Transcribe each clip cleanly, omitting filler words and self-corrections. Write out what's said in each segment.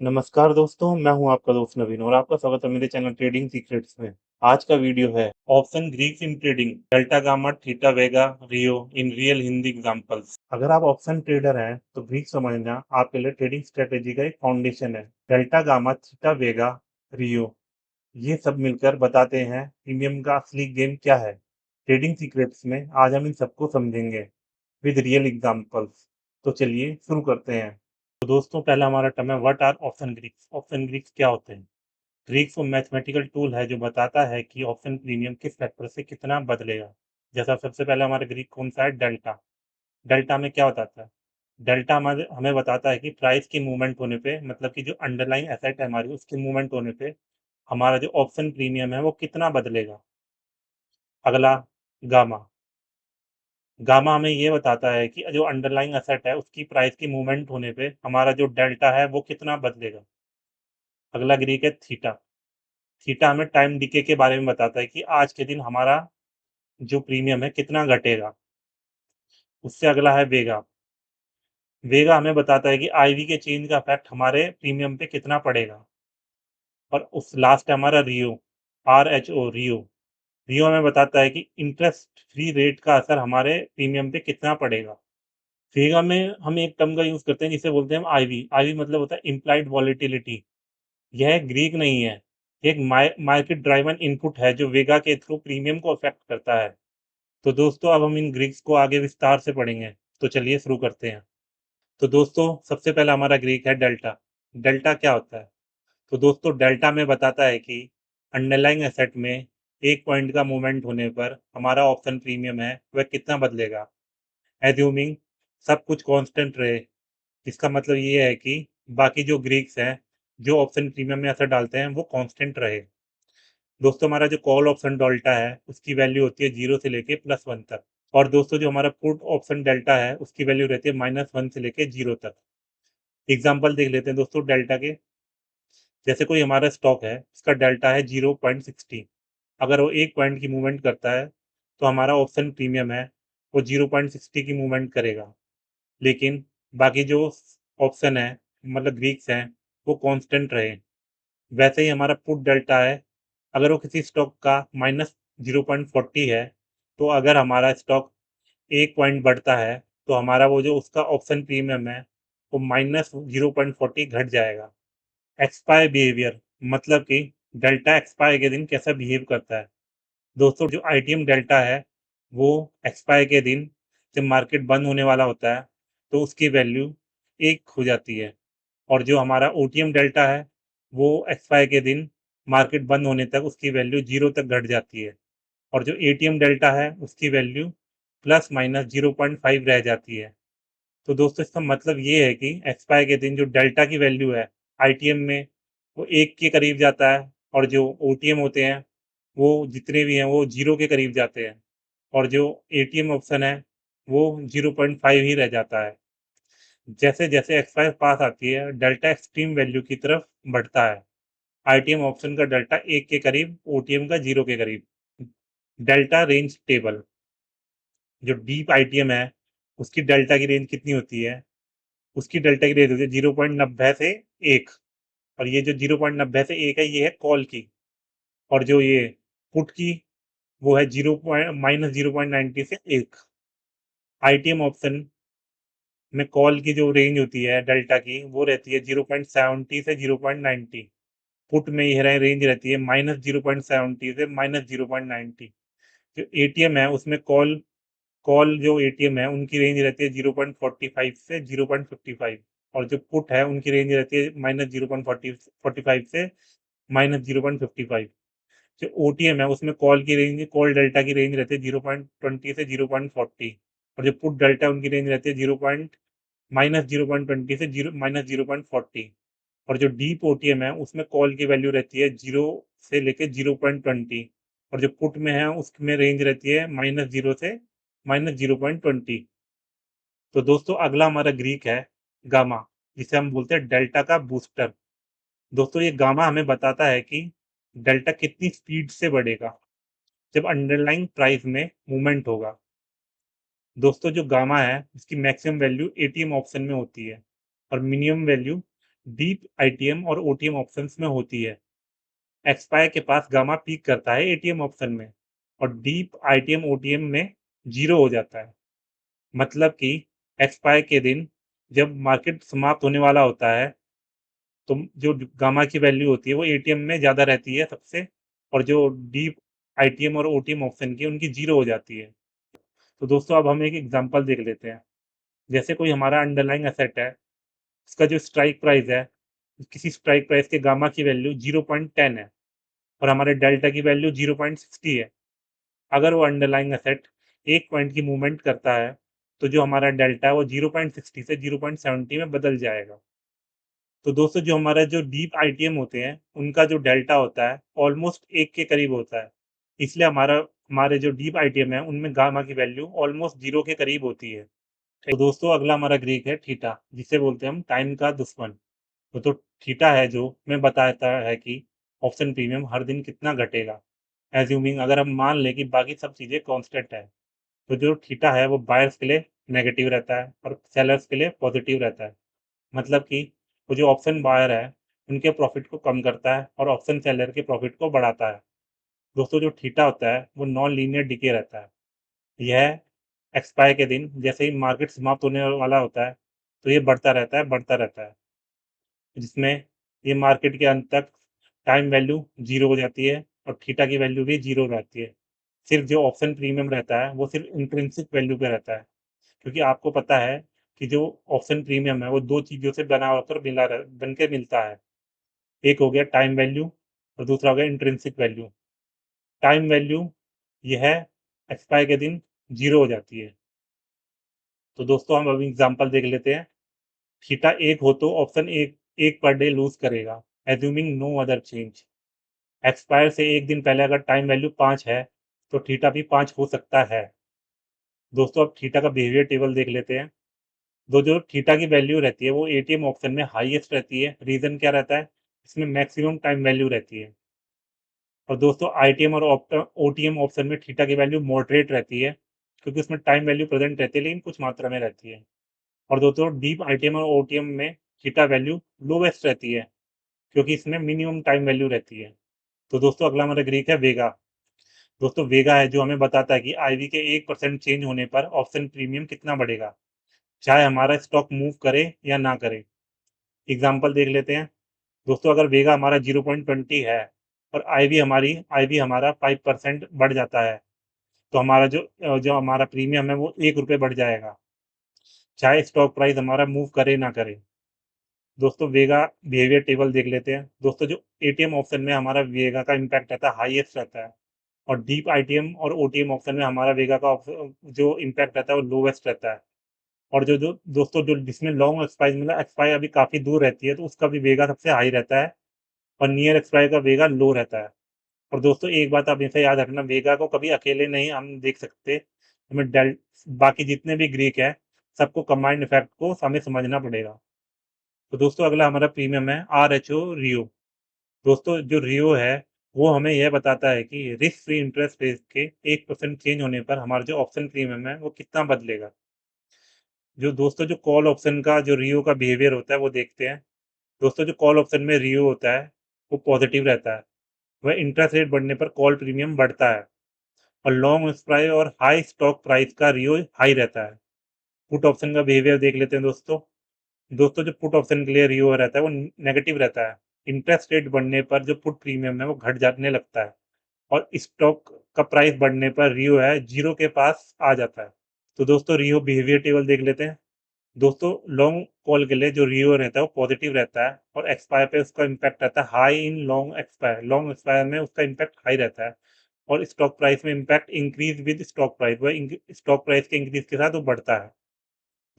नमस्कार दोस्तों, मैं हूं आपका दोस्त नवीन और आपका स्वागत है मेरे चैनल ट्रेडिंग सीक्रेट्स में। आज का वीडियो है option Greeks in trading, delta gamma theta Vega Rio in real Hindi examples. अगर आप ऑप्शन ट्रेडर हैं तो ग्रीक समझना आपके लिए ट्रेडिंग स्ट्रेटेजी का एक फाउंडेशन है। डेल्टा गामा थीटा वेगा रियो ये सब मिलकर बताते हैं प्रीमियम का असली गेम क्या है। ट्रेडिंग सीक्रेट्स में आज हम इन सबको समझेंगे विद रियल एग्जांपल्स। तो चलिए शुरू करते हैं। तो दोस्तों, पहला हमारा टर्म है what are option Greeks. Option Greeks क्या होते हैं? ग्रीक्स वो मैथमेटिकल टूल है जो बताता है कि ऑप्शन प्रीमियम किस फैक्टर से कितना बदलेगा। जैसा सबसे पहले हमारा ग्रीक कौन सा है? डेल्टा। डेल्टा में क्या बताता है? डेल्टा हमारे हमें बताता है कि प्राइस की मूवमेंट होने पे, मतलब कि जो अंडरलाइन एसेट है हमारी, उसकी मूवमेंट होने पे हमारा जो ऑप्शन प्रीमियम है वो कितना बदलेगा। अगला गामा। गामा हमें ये बताता है कि जो अंडरलाइन एसेट है उसकी प्राइस की मूवमेंट होने पे हमारा जो डेल्टा है वो कितना बदलेगा। अगला ग्रीक है थीटा। थीटा हमें टाइम डीके के बारे में बताता है कि आज के दिन हमारा जो प्रीमियम है कितना घटेगा। उससे अगला है वेगा। वेगा हमें बताता है कि आईवी के चेंज का इफेक्ट हमारे प्रीमियम पे कितना पड़ेगा। और उस लास्ट है हमारा रियो। आर एच ओ रियो। रियो हमें बताता है कि इंटरेस्ट फ्री रेट का असर हमारे प्रीमियम पे कितना पड़ेगा। वेगा में हम एक टर्म का यूज करते हैं जिसे बोलते हैं हम आईवी। आईवी मतलब होता है इम्प्लाइड वॉलिटिलिटी। यह ग्रीक नहीं है, एक मार्केट ड्राइवन इनपुट है जो वेगा के थ्रू प्रीमियम को अफेक्ट करता है। तो दोस्तों, अब हम इन ग्रीक्स को आगे विस्तार से पढ़ेंगे। तो चलिए शुरू करते हैं। तो दोस्तों, सबसे पहला हमारा ग्रीक है डेल्टा। डेल्टा क्या होता है? तो दोस्तों, डेल्टा में बताता है कि अंडरलाइंग एसेट में एक पॉइंट का मूवमेंट होने पर हमारा ऑप्शन प्रीमियम है वह कितना बदलेगा। एज्यूमिंग सब कुछ कांस्टेंट रहे। इसका मतलब ये है कि बाकी जो ग्रीक्स हैं जो ऑप्शन प्रीमियम में असर डालते हैं वो कांस्टेंट रहे। दोस्तों, हमारा जो कॉल ऑप्शन डेल्टा है उसकी वैल्यू होती है 0 से लेके +1 तक। और दोस्तों, जो हमारा पुट ऑप्शन डेल्टा है उसकी वैल्यू रहती है -1 से लेके 0 तक। एग्जाम्पल देख लेते हैं दोस्तों डेल्टा के। जैसे कोई हमारा स्टॉक है, उसका डेल्टा है 0.60। अगर वो एक पॉइंट की मूवमेंट करता है तो हमारा ऑप्शन प्रीमियम है वो 0.60 की मूवमेंट करेगा। लेकिन बाकी जो ऑप्शन है, मतलब ग्रीक्स हैं, वो कांस्टेंट रहे। वैसे ही हमारा पुट डेल्टा है, अगर वो किसी स्टॉक का -0.40 है, तो अगर हमारा स्टॉक एक पॉइंट बढ़ता है तो हमारा वो जो उसका ऑप्शन प्रीमियम है वो -0.40 घट जाएगा। एक्सपायर बिहेवियर, मतलब कि डेल्टा एक्सपायर के दिन कैसा बिहेव करता है। दोस्तों, जो आईटीएम डेल्टा है वो एक्सपायर के दिन जब मार्केट बंद होने वाला होता है तो उसकी वैल्यू 1 हो जाती है। और जो हमारा ओटीएम डेल्टा है वो एक्सपायर के दिन मार्केट बंद होने तक उसकी वैल्यू 0 तक घट जाती है। और जो एटीएम डेल्टा है उसकी वैल्यू ±0.5 रह जाती है। तो दोस्तों, इसका मतलब ये है कि एक्सपायर के दिन जो डेल्टा की वैल्यू है आईटीएम में वो 1 के करीब जाता है, और जो ओटीएम होते हैं वो जितने भी हैं वो 0 के करीब जाते हैं। और जो एटीएम ऑप्शन है वो 0.5 ही रह जाता है। जैसे जैसे एक्सपायर पास आती है डेल्टा एक्सट्रीम वैल्यू की तरफ बढ़ता है। आईटीएम ऑप्शन का डेल्टा 1 के करीब, ओटीएम का 0 के करीब। Delta range table. जो डीप आईटीएम है उसकी डेल्टा की रेंज कितनी होती है? उसकी डेल्टा की रेंज होती है 0.90 से 1। और ये जो 0.90 से 1 है ये है कॉल की। और जो ये पुट की वो है -0.90 से 1। आईटीएम ऑप्शन में कॉल की जो रेंज होती है डेल्टा की वो रहती है 0.70 से 0.90। पुट में यह रेंज रहती है -0.70 से -0.90। जो एटीएम है उसमें कॉल कॉल जो एटीएम है उनकी रेंज रहती है 0.45 से 0.55। और जो पुट है उनकी रेंज रहती है -0.45 से -0.55। जो ओटीएम है उसमें कॉल डेल्टा की रेंज रहती है 0.20 से 0.40। और जो पुट डेल्टा उनकी रेंज रहती है -0.20 से 0.40। और जो डीप ओटीएम है उसमें कॉल की वैल्यू रहती है 0 से लेके 0.20। और जो पुट में है उसमें रेंज रहती है -0 से -0.20। तो दोस्तों, अगला हमारा ग्रीक है गामा, जिसे हम बोलते हैं डेल्टा का बूस्टर। दोस्तों, ये गामा हमें बताता है कि डेल्टा कितनी स्पीड से बढ़ेगा जब अंडरलाइंग प्राइस में मूवमेंट होगा। दोस्तों जो गामा है इसकी मैक्सिमम वैल्यू एटीएम ऑप्शन में होती है और मिनिमम वैल्यू डीप आईटीएम और ओटीएम ऑप्शंस में होती है। एक्सपायर के पास गामा पीक करता है एटीएम ऑप्शन में और डीप आईटीएम ओटीएम में जीरो हो जाता है। मतलब कि एक्सपायर के दिन जब मार्केट समाप्त होने वाला होता है तो जो गामा की वैल्यू होती है वो एटीएम में ज़्यादा रहती है सबसे, और जो डीप आईटीएम और ओटीएम ऑप्शन की उनकी जीरो हो जाती है। तो दोस्तों अब हम एक एग्जांपल देख लेते हैं। जैसे कोई हमारा अंडरलाइंग एसेट है, उसका जो स्ट्राइक प्राइस है, किसी स्ट्राइक प्राइस के गामा की वैल्यू 0.10 है और हमारे डेल्टा की वैल्यू 0.60 है। अगर वो अंडरलाइंग एसेट 1 पॉइंट की मूवमेंट करता है, तो जो हमारा डेल्टा है वो 0.60 से 0.70 में बदल जाएगा। तो दोस्तों जो हमारा जो डीप आईटीएम होते हैं, उनका जो डेल्टा होता है ऑलमोस्ट 1 के करीब होता है। इसलिए हमारे जो डीप आईटीएम है, उनमें गामा की वैल्यू ऑलमोस्ट 0 के करीब होती है। तो दोस्तों अगला हमारा ग्रीक है थीटा, जिसे बोलते हैं हम टाइम का दुश्मन। तो थीटा है जो हमें बताता है कि ऑप्शन प्रीमियम हर दिन कितना घटेगा। एज्यूमिंग अगर हम मान लें कि बाकी सब चीज़ें कांस्टेंट है, तो जो थीटा है वो बायर्स के लिए नेगेटिव रहता है और सेलर्स के लिए पॉजिटिव रहता है। मतलब कि वो जो ऑप्शन बायर है, उनके प्रॉफिट को कम करता है और ऑप्शन सेलर के प्रॉफिट को बढ़ाता है। दोस्तों जो थीटा होता है वो नॉन लीनियर डिके रहता है। यह एक्सपायर के दिन जैसे ही मार्केट समाप्त होने वाला होता है, तो ये बढ़ता रहता है, जिसमें ये मार्केट के अंत तक टाइम वैल्यू जीरो हो जाती है और थीटा की वैल्यू भी जीरो रहती है। सिर्फ जो ऑप्शन प्रीमियम रहता है वो सिर्फ इंट्रिंसिक वैल्यू पे रहता है, क्योंकि आपको पता है कि जो ऑप्शन प्रीमियम है वो दो चीज़ों से बना होकर बन के मिलता है। एक हो गया टाइम वैल्यू और दूसरा हो गया इंट्रिंसिक वैल्यू। टाइम वैल्यू यह एक्सपायर के दिन जीरो हो जाती है। तो दोस्तों हम अभी एग्जांपल देख लेते हैं। थीटा 1 हो तो ऑप्शन 1 पर डे लूज़ करेगा, assuming no other change. Expire से 1 दिन पहले अगर टाइम वैल्यू 5 है, तो थीटा भी 5 हो सकता है। दोस्तों अब थीटा का बिहेवियर टेबल देख लेते हैं। जो थीटा की वैल्यू रहती है वो एटीएम ऑप्शन में हाईएस्ट रहती है। रीज़न क्या रहता है? इसमें मैक्सिमम टाइम वैल्यू रहती है। और दोस्तों आईटीएम और ओटीएम ऑप्शन में थीटा की वैल्यू मॉडरेट रहती है, क्योंकि उसमें टाइम वैल्यू प्रेजेंट रहती है लेकिन कुछ मात्रा में रहती है। और दोस्तों डीप आईटीएम और ओटीएम में थीटा वैल्यू लोवेस्ट रहती है, क्योंकि इसमें मिनिमम टाइम वैल्यू रहती है। तो दोस्तों अगला हमारा ग्रीक है वेगा। दोस्तों वेगा है जो हमें बताता है कि आईवी के 1% चेंज होने पर ऑप्शन प्रीमियम कितना बढ़ेगा, चाहे हमारा स्टॉक मूव करे या ना करे। एग्जाम्पल देख लेते हैं। दोस्तों अगर वेगा हमारा 0.20 है और आईवी हमारा 5% बढ़ जाता है, तो हमारा जो हमारा प्रीमियम है वो 1 रुपये बढ़ जाएगा, चाहे स्टॉक प्राइस हमारा मूव करे ना करे। दोस्तों वेगा बिहेवियर टेबल देख लेते हैं। दोस्तों जो एटीएम ऑप्शन में हमारा वेगा का इम्पैक्ट रहता है हाईएस्ट रहता है, और डीप आईटीएम और ओटीएम ऑप्शन में हमारा वेगा का जो इम्पैक्ट रहता है वो लोवेस्ट रहता है। और जो जो दोस्तों जो जिसमें लॉन्ग एक्सपायर मतलब एक्सपायर अभी काफ़ी दूर रहती है, तो उसका भी वेगा सबसे हाई रहता है और नियर एक्सपायर का वेगा लो रहता है। और दोस्तों एक बात आप हमेशा याद रखना, वेगा को कभी अकेले नहीं हम देख सकते, हमें डेल बाकी जितने भी ग्रीक है सबको कंबाइंड इफेक्ट को हमें समझना पड़ेगा। तो दोस्तों अगला हमारा प्रीमियम है आर एच ओ रियो। दोस्तों जो रियो है वो हमें यह बताता है कि रिस्क फ्री इंटरेस्ट रेट के 1% चेंज होने पर हमारा जो ऑप्शन प्रीमियम है वो कितना बदलेगा। जो दोस्तों जो कॉल ऑप्शन का जो रियो का बिहेवियर होता है वो देखते हैं। दोस्तों जो कॉल ऑप्शन में रियो होता है वो पॉजिटिव रहता है, वह इंटरेस्ट रेट बढ़ने पर कॉल प्रीमियम बढ़ता है, और लॉन्ग एक्सपायरी और हाई स्टॉक प्राइस का रियो हाई रहता है। पुट ऑप्शन का बिहेवियर देख लेते हैं दोस्तों। दोस्तों जो पुट ऑप्शन के लिए रियो रहता है वो नेगेटिव रहता है। इंटरेस्ट रेट बढ़ने पर जो पुट प्रीमियम है वो घट जाने लगता है, और स्टॉक का प्राइस बढ़ने पर रियो है जीरो के पास आ जाता है। तो दोस्तों रियो बिहेवियर टेबल देख लेते हैं। दोस्तों लॉन्ग कॉल के लिए जो रियो रहता है वो पॉजिटिव रहता है और एक्सपायर पे उसका इम्पैक्ट रहता है हाई इन लॉन्ग एक्सपायर में उसका इम्पैक्ट हाई रहता है, और स्टॉक प्राइस में impact increase with stock price, वह स्टॉक प्राइस के इंक्रीज के साथ वो बढ़ता है।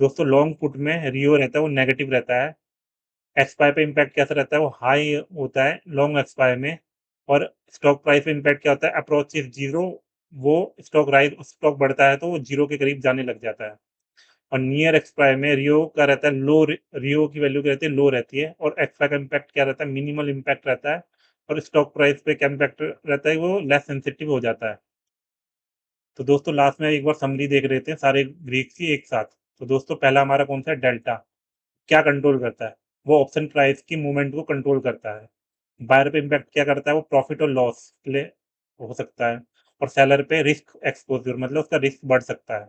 दोस्तों लॉन्ग पुट में रियो रहता है वो नेगेटिव रहता है। एक्सपायर पे इम्पैक्ट कैसा रहता है, वो हाई होता है लॉन्ग एक्सपायर में, और स्टॉक प्राइस पे इम्पैक्ट क्या होता है, अप्रोच जीरो। वो स्टॉक बढ़ता है तो वो जीरो के करीब जाने लग जाता है। और नियर एक्सपायर में रियो का रहता है लो, रियो की वैल्यू क्या रहती है, लो रहती है, और एक्सपायर का इम्पैक्ट क्या रहता है, मिनिमल इम्पैक्ट रहता है, और स्टॉक प्राइस पे क्या इम्पैक्ट रहता है, वो लेस सेंसिटिव हो जाता है। तो दोस्तों लास्ट में एक बार समरी देख लेते हैं सारे ग्रीक्स की एक साथ। तो दोस्तों पहला हमारा कौन सा है, डेल्टा। क्या कंट्रोल करता है, वो ऑप्शन प्राइस की मूवमेंट को कंट्रोल करता है। बायर पे इम्पैक्ट क्या करता है, वो प्रॉफिट और लॉस के लिए हो सकता है। और सेलर पे रिस्क एक्सपोजर, मतलब उसका रिस्क बढ़ सकता है।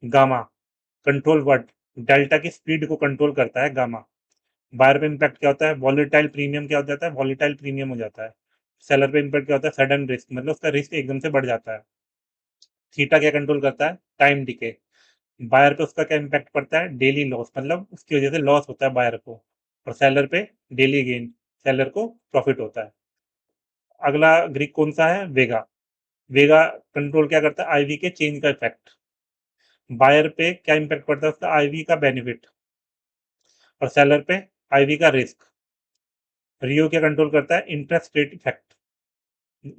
गामा कंट्रोल वर्ड, डेल्टा की स्पीड को कंट्रोल करता है गामा। बायर पे इम्पैक्ट क्या होता है, वॉलेटाइल प्रीमियम क्या हो जाता है, वॉलेटाइल प्रीमियम हो जाता है। सेलर पे इम्पैक्ट क्या होता है, सडन रिस्क, मतलब उसका रिस्क एकदम से बढ़ जाता है। थीटा क्या कंट्रोल करता है, टाइम डिके। बायर पे उसका क्या इम्पैक्ट पड़ता है, डेली लॉस, मतलब उसकी वजह से लॉस होता है बायर को। और सेलर पे डेली गेन, सेलर को प्रॉफिट होता है। अगला ग्रीक कौन सा है, वेगा। वेगा कंट्रोल क्या करता है, आईवी के चेंज का इफेक्ट। बायर पे क्या इम्पैक्ट पड़ता है उसका, आईवी का बेनिफिट। और सेलर पे आईवी का रिस्क। रियो क्या कंट्रोल करता है, इंटरेस्ट रेट इफेक्ट।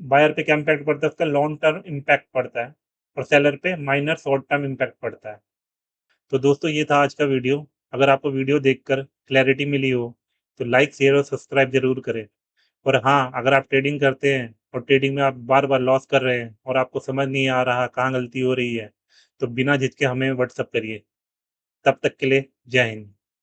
बायर पे क्या इम्पैक्ट पड़ता है उसका, लॉन्ग टर्म इम्पैक्ट पड़ता है। और सेलर पे माइनर शॉर्ट टर्म इम्पैक्ट पड़ता है। तो दोस्तों ये था आज का वीडियो। अगर आपको वीडियो देखकर क्लैरिटी मिली हो तो लाइक शेयर और सब्सक्राइब जरूर करें। और हाँ, अगर आप ट्रेडिंग करते हैं और ट्रेडिंग में आप बार बार लॉस कर रहे हैं और आपको समझ नहीं आ रहा कहाँ गलती हो रही है, तो बिना झिझके हमें व्हाट्सअप करिए। तब तक के लिए जय हिंद।